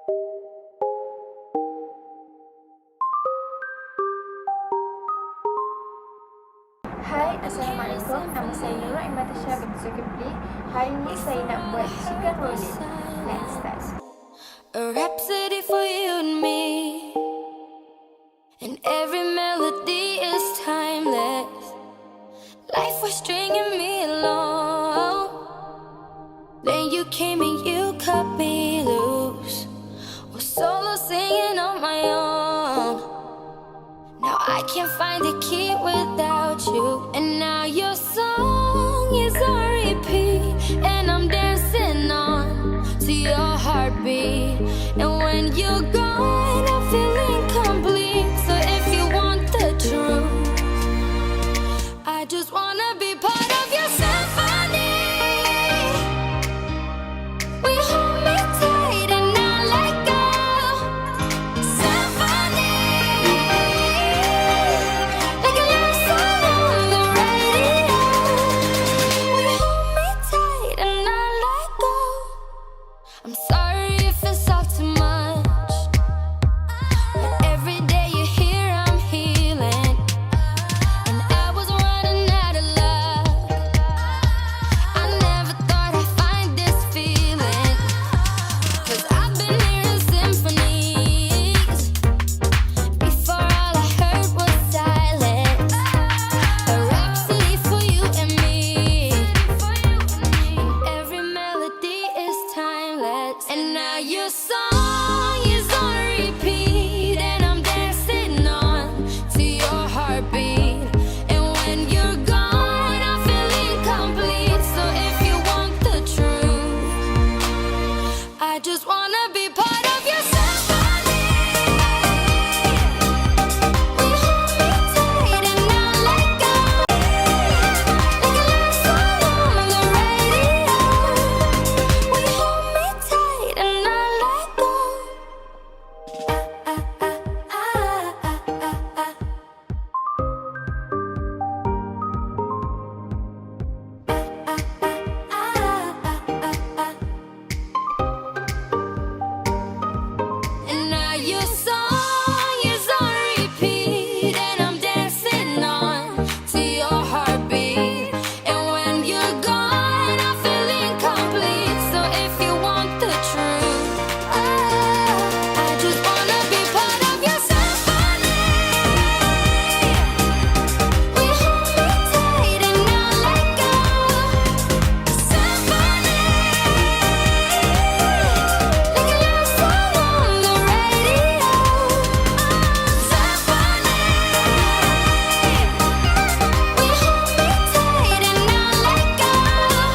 Hai, Assalamualaikum. Nama saya Nurul Imatasha bin Zulkifli. Hari ini saya nak buat chicken roulade. Let's start. A rhapsody for you and me, and every melody is timeless. Life was stringing me along, then you came and you cut me loose. Was solo singing on my own. Now I can't find the key without you, and now your song is on repeat, and I'm dancing on to your heartbeat. And when you're gone, I feel incomplete. So if you want the truth, I just wanna be part of your symphony. We hold me tight and not let go. Symphony, like a love song on the radio. We hold me tight and not let go. I'm sorry if it's all too much, but every day you're here, I'm healing. And I was running out of luck. I never thought I'd find this feeling, 'cause I've been hearing symphonies before all I heard was silence. A rhapsody for you and me, and every melody is timeless. And now your song is on repeat, and I'm dancing on to your heartbeat. And when you're gone, I feel incomplete. So if you want the truth, I just wanna be part of your